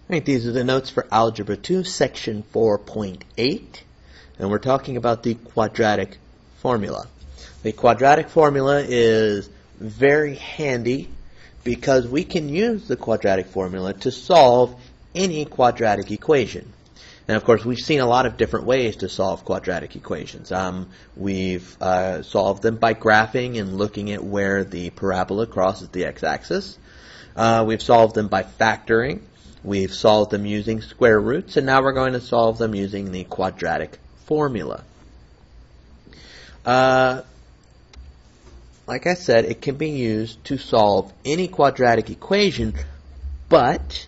Alright, these are the notes for Algebra 2, Section 4.8, and we're talking about the quadratic formula. The quadratic formula is very handy because we can use the quadratic formula to solve any quadratic equation. And of course, we've seen a lot of different ways to solve quadratic equations. We've solved them by graphing and looking at where the parabola crosses the x-axis. We've solved them by factoring. We've solved them using square roots, and now we're going to solve them using the quadratic formula. Like I said, it can be used to solve any quadratic equation, but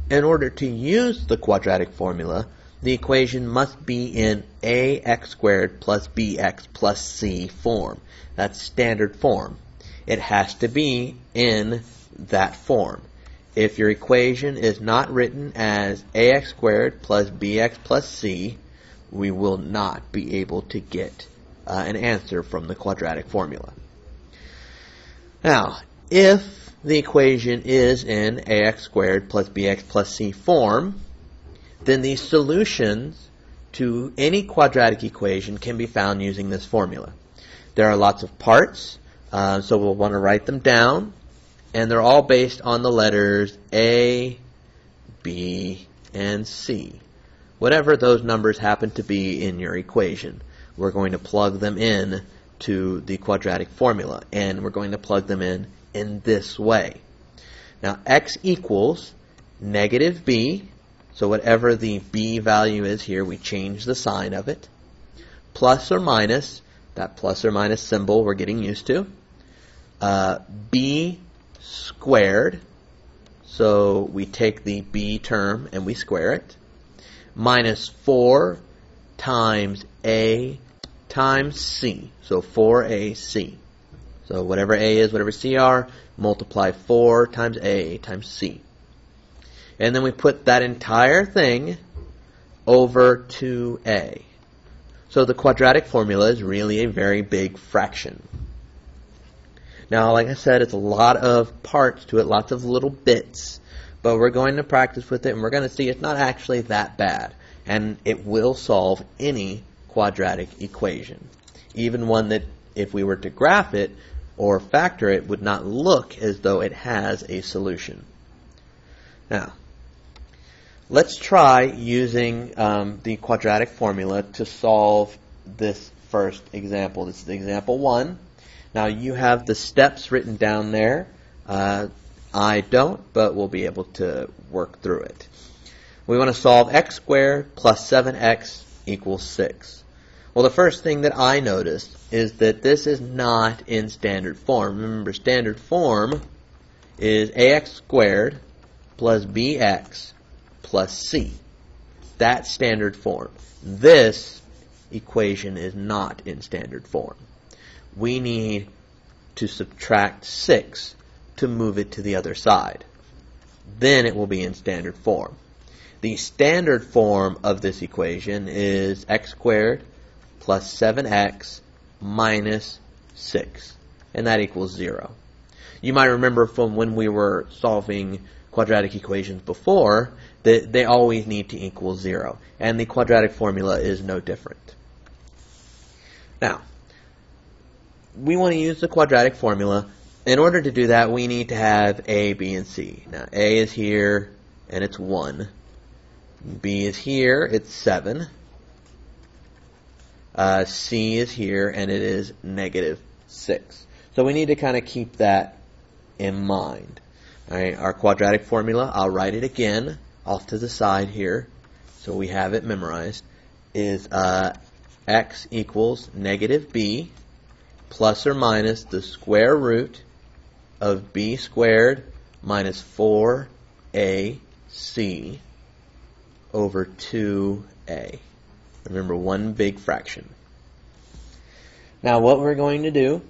in order to use the quadratic formula, the equation must be in ax squared plus bx plus c form. That's standard form. It has to be in that form. If your equation is not written as ax squared plus bx plus c, we will not be able to get an answer from the quadratic formula. Now, if the equation is in ax squared plus bx plus c form, then the solutions to any quadratic equation can be found using this formula. There are lots of parts, so we'll want to write them down. And they're all based on the letters A, B, and C. Whatever those numbers happen to be in your equation, we're going to plug them in to the quadratic formula. And we're going to plug them in this way. Now, x equals negative b. So whatever the b value is here, we change the sign of it. Plus or minus, that plus or minus symbol we're getting used to. B squared, so we take the b term and we square it, minus 4 times a times c, so 4ac. So whatever a is, whatever c are, multiply 4 times a times c. And then we put that entire thing over 2a. So the quadratic formula is really a very big fraction. Now, like I said, it's a lot of parts to it, lots of little bits, but we're going to practice with it, and we're going to see it's not actually that bad, and it will solve any quadratic equation, even one that, if we were to graph it or factor it, would not look as though it has a solution. Now, let's try using the quadratic formula to solve this first example. This is example 1. Now, you have the steps written down there. I don't, but we'll be able to work through it. We want to solve x squared plus 7x equals 6. Well, the first thing that I noticed is that this is not in standard form. Remember, standard form is ax squared plus bx plus c. That's standard form. This equation is not in standard form. We need to subtract 6 to move it to the other side. Then it will be in standard form. The standard form of this equation is x squared plus 7x minus 6. And that equals 0. You might remember from when we were solving quadratic equations before that they always need to equal 0. And the quadratic formula is no different. Now, we want to use the quadratic formula. In order to do that, we need to have a, b, and c. Now, a is here, and it's 1. B is here, it's 7. C is here, and it is negative 6. So we need to kind of keep that in mind. All right, our quadratic formula, I'll write it again off to the side here, so we have it memorized, is x equals negative b plus or minus the square root of b squared minus 4ac over 2a. Remember, one big fraction. Now what we're going to do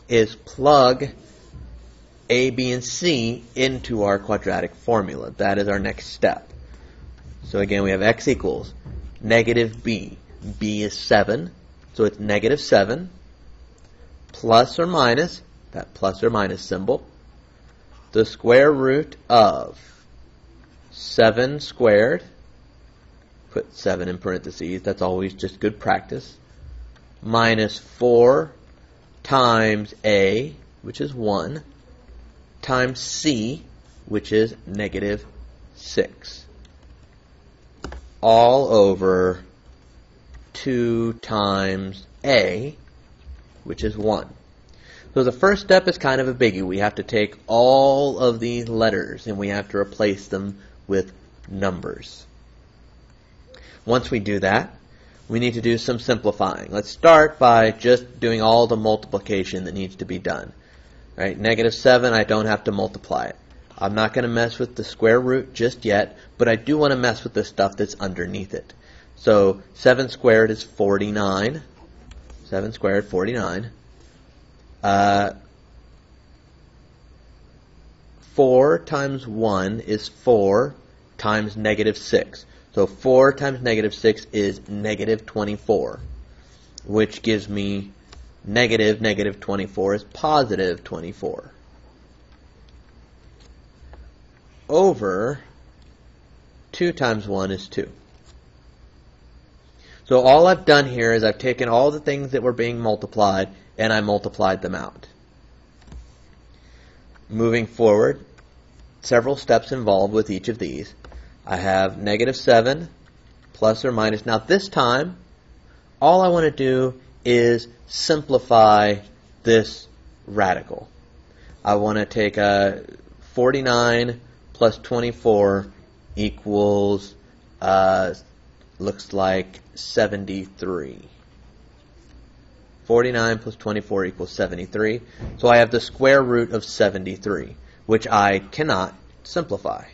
is plug a, b, and c into our quadratic formula. That is our next step. So again, we have x equals negative b. b is 7, so it's negative 7. Plus or minus, that plus or minus symbol, the square root of 7 squared, put 7 in parentheses, that's always just good practice, minus 4 times a, which is 1, times c, which is negative 6, all over 2 times a, which is 1. So the first step is kind of a biggie. We have to take all of these letters and we have to replace them with numbers. Once we do that, we need to do some simplifying. Let's start by just doing all the multiplication that needs to be done. Right? Negative 7, I don't have to multiply it. I'm not going to mess with the square root just yet, but I do want to mess with the stuff that's underneath it. So 7 squared is 49. 7 squared, 49. 4 times 1 is 4 times negative 6. So 4 times negative 6 is negative 24, which gives me negative 24 is positive 24. Over 2 times 1 is 2. So all I've done here is I've taken all the things that were being multiplied and I multiplied them out. Moving forward, several steps involved with each of these. I have negative 7 plus or minus. Now this time, all I want to do is simplify this radical. I want to take a 49 plus 24 equals, looks like 73. 49 plus 24 equals 73. So I have the square root of 73, which I cannot simplify.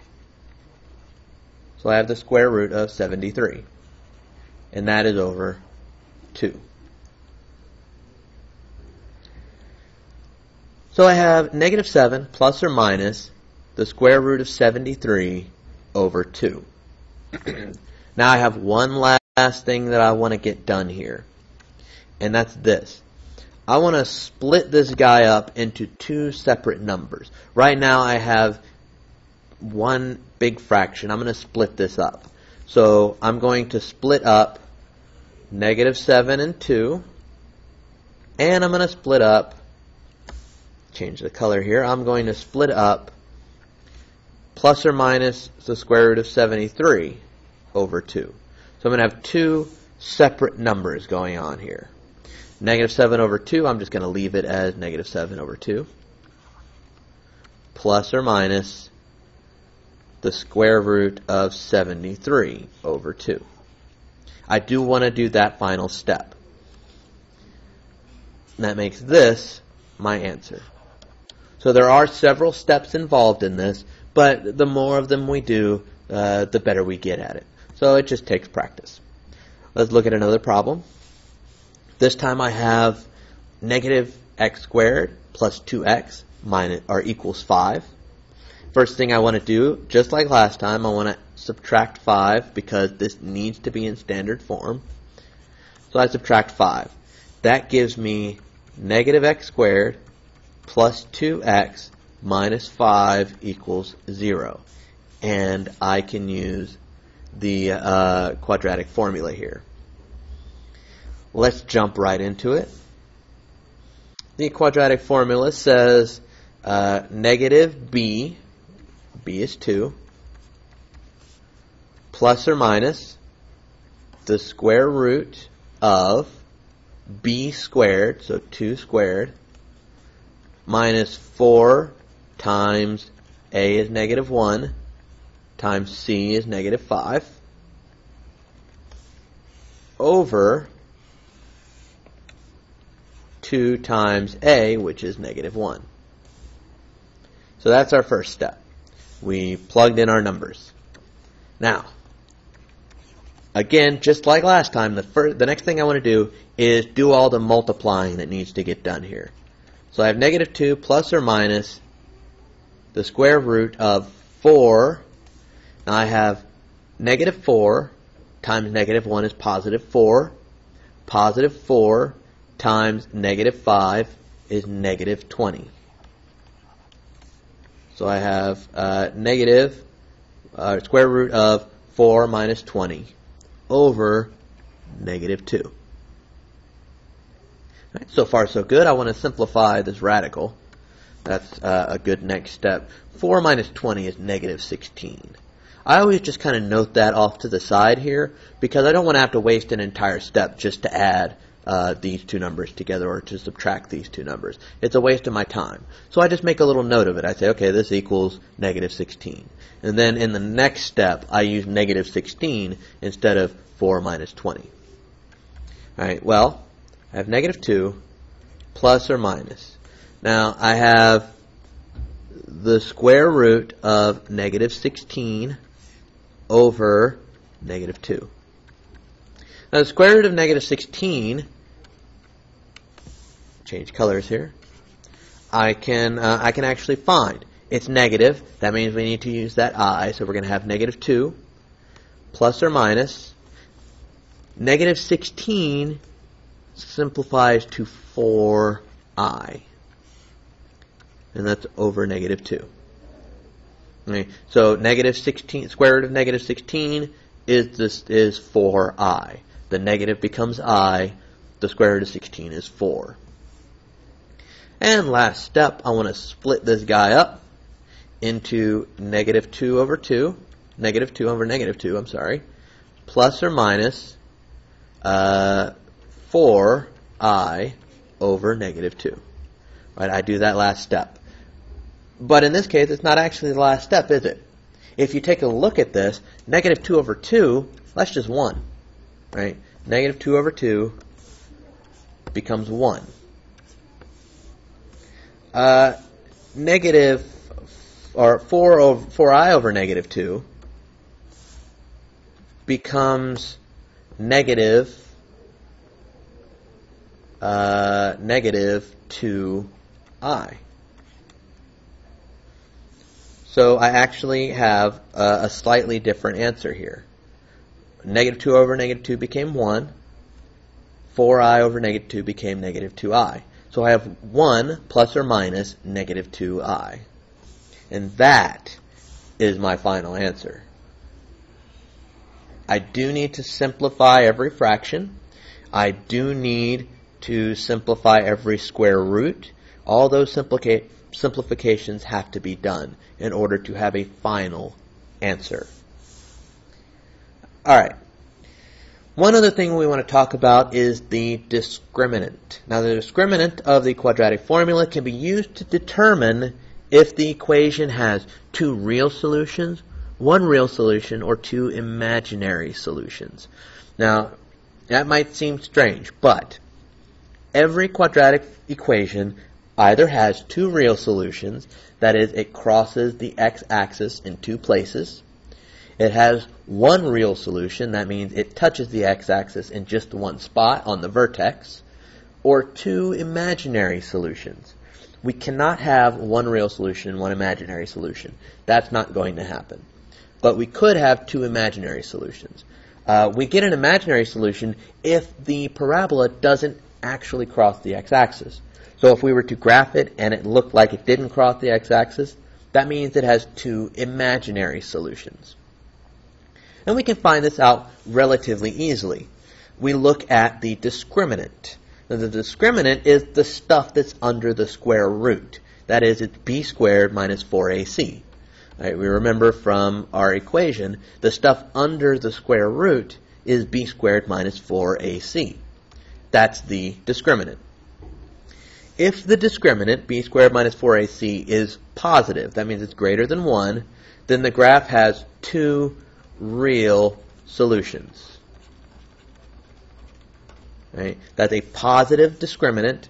So I have the square root of 73, and that is over 2. So I have negative 7 plus or minus the square root of 73 over 2. Now I have one last thing that I want to get done here, and that's this. I want to split this guy up into 2 separate numbers. Right now I have one big fraction. I'm going to split this up. So I'm going to split up negative 7 and 2, and I'm going to split up, change the color here, I'm going to split up plus or minus the square root of 73 over 2. So I'm going to have 2 separate numbers going on here. Negative 7 over 2, I'm just going to leave it as negative 7 over 2, plus or minus the square root of 73 over 2. I do want to do that final step. And that makes this my answer. So there are several steps involved in this, but the more of them we do, the better we get at it. So it just takes practice. Let's look at another problem. This time I have negative x squared plus 2x minus, or equals 5. First thing I want to do, just like last time, I want to subtract 5 because this needs to be in standard form. So I subtract 5. That gives me negative x squared plus 2x minus 5 equals 0. And I can use the quadratic formula here. Let's jump right into it. The quadratic formula says negative b is 2, plus or minus the square root of b squared, so 2 squared, minus 4 times a is negative 1, times c is negative 5, over 2 times a, which is negative 1. So that's our first step. We plugged in our numbers. Now, again, just like last time, the next thing I want to do is do all the multiplying that needs to get done here. So I have negative 2 plus or minus the square root of 4. Now I have negative 4 times negative 1 is positive 4. Positive 4 times negative 5 is negative 20. So I have negative square root of 4 minus 20 over negative 2. Right, so far so good. I want to simplify this radical. That's a good next step. 4 minus 20 is negative 16. I always just kind of note that off to the side here because I don't want to have to waste an entire step just to add these two numbers together or to subtract these two numbers. It's a waste of my time. So I just make a little note of it. I say, okay, this equals negative 16. And then in the next step, I use negative 16 instead of 4 minus 20. All right, well, I have negative 2 plus or minus. Now, I have the square root of negative 16 over negative 2. Now, the square root of negative 16, change colors here, I can actually find. It's negative. That means we need to use that I. So we're going to have negative 2 plus or minus. Negative 16 simplifies to 4i. And that's over negative 2. Okay, so negative 16, square root of negative 16 is 4i. The negative becomes I. The square root of 16 is 4. And last step, I want to split this guy up into negative 2 over 2. Negative 2 over negative 2, I'm sorry. Plus or minus 4i over negative 2. Right, I do that last step. But in this case, it's not actually the last step, is it? If you take a look at this, negative 2 over 2, that's just 1. Right? Negative 2 over 2 becomes 1. Negative, or 4i over negative 2 becomes negative 2i. So I actually have a slightly different answer here. Negative 2 over negative 2 became 1. 4i over negative 2 became negative 2i. So I have 1 plus or minus negative 2i. And that is my final answer. I do need to simplify every fraction. I do need to simplify every square root. All those simplifications have to be done in order to have a final answer. All right. One other thing we want to talk about is the discriminant. Now, the discriminant of the quadratic formula can be used to determine if the equation has two real solutions, one real solution, or two imaginary solutions. Now, that might seem strange, but every quadratic equation either has two real solutions, that is, it crosses the x-axis in two places. It has one real solution, that means it touches the x-axis in just one spot on the vertex, or two imaginary solutions. We cannot have one real solution and one imaginary solution. That's not going to happen. But we could have two imaginary solutions. We get an imaginary solution if the parabola doesn't actually cross the x-axis. So if we were to graph it and it looked like it didn't cross the x-axis, that means it has two imaginary solutions. And we can find this out relatively easily. We look at the discriminant. Now, the discriminant is the stuff that's under the square root. That is, it's b squared minus 4ac. Right, we remember from our equation, the stuff under the square root is b squared minus 4ac. That's the discriminant. If the discriminant, b squared minus 4ac, is positive, that means it's greater than 1, then the graph has two real solutions. Right? That's a positive discriminant,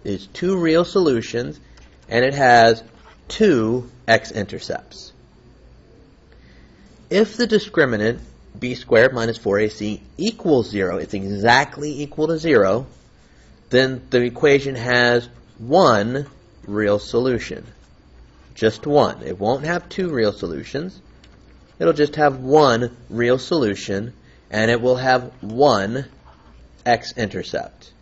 is two real solutions, and it has two x-intercepts. If the discriminant, b squared minus 4ac, equals 0, it's exactly equal to 0, then the equation has one real solution. Just one. It won't have two real solutions. It'll just have one real solution, and it will have one x-intercept.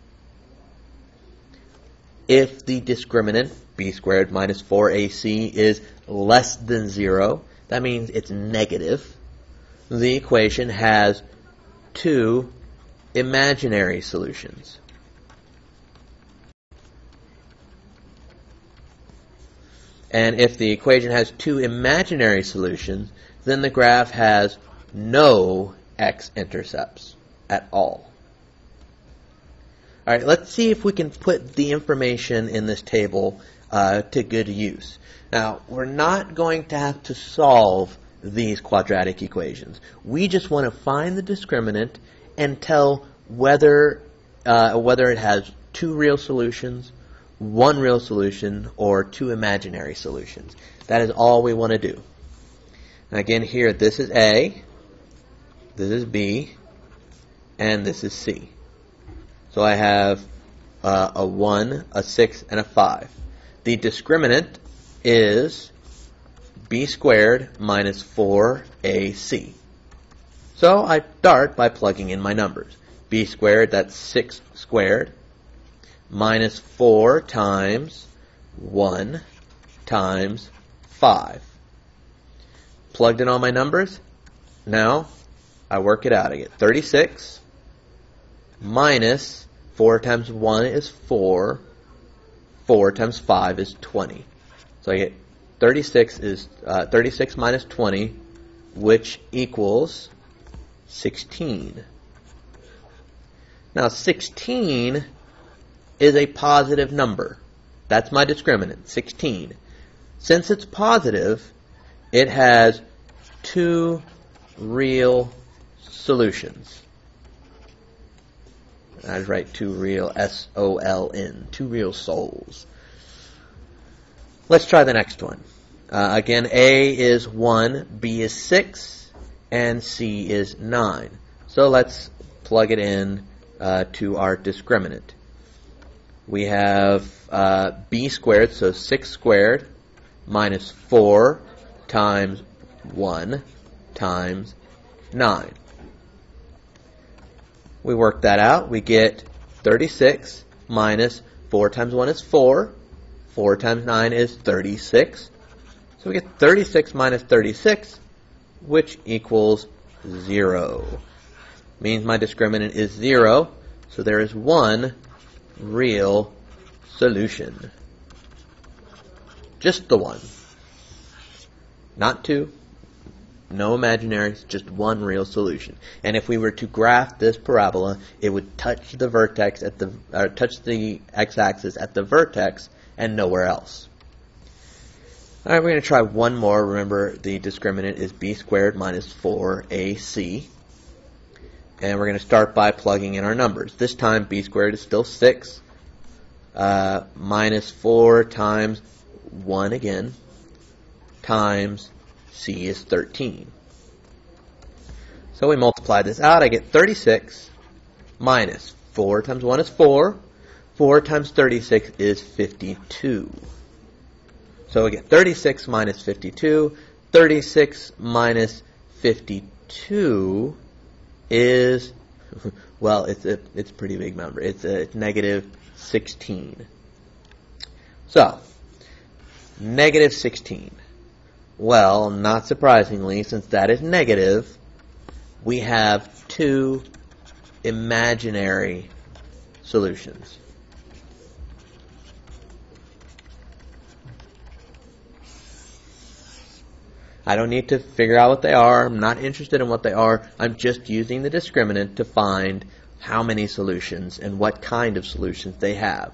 If the discriminant, b squared minus 4ac, is less than 0, that means it's negative. The equation has two imaginary solutions. And if the equation has two imaginary solutions, then the graph has no x-intercepts at all. All right, let's see if we can put the information in this table to good use. Now, we're not going to have to solve these quadratic equations. We just want to find the discriminant and tell whether it has two real solutions, one real solution, or two imaginary solutions. That is all we want to do. And again, here, this is A, this is B, and this is C. So I have a 1, a 6, and a 5. The discriminant is b squared minus 4ac. So I start by plugging in my numbers. B squared, that's 6 squared, minus 4 times 1 times 5. Plugged in all my numbers. Now I work it out. I get 36 minus 4 times 1 is 4. 4 times 5 is 20. So I get 36 minus 20, which equals 16. Now 16 is a positive number. That's my discriminant, 16. Since it's positive, it has two real solutions. I'd write two real, S-O-L-N, two real souls. Let's try the next one. Again, A is 1, B is 6, and C is 9. So let's plug it in to our discriminant. We have B squared, so 6 squared, minus 4 times 1 times 9. We work that out. We get 36 minus 4 times 1 is 4. 4 times 9 is 36. So we get 36 minus 36, which equals 0. Means my discriminant is 0, so there is one real solution. Just the one. Not two. No imaginaries, just one real solution. And if we were to graph this parabola, it would touch the vertex at the touch the x-axis at the vertex and nowhere else. All right, we're going to try one more. Remember, the discriminant is b squared minus 4ac. And we're going to start by plugging in our numbers. This time, b squared is still 6, minus 4 times 1 again, times c is 13. So we multiply this out. I get 36 minus 4 times 1 is 4. 4 times 36 is 52. So we get 36 minus 52. 36 minus 52 is, well, it's a pretty big number. It's negative 16. So, negative 16. Well, not surprisingly, since that is negative, we have two imaginary solutions. I don't need to figure out what they are. I'm not interested in what they are. I'm just using the discriminant to find how many solutions and what kind of solutions they have.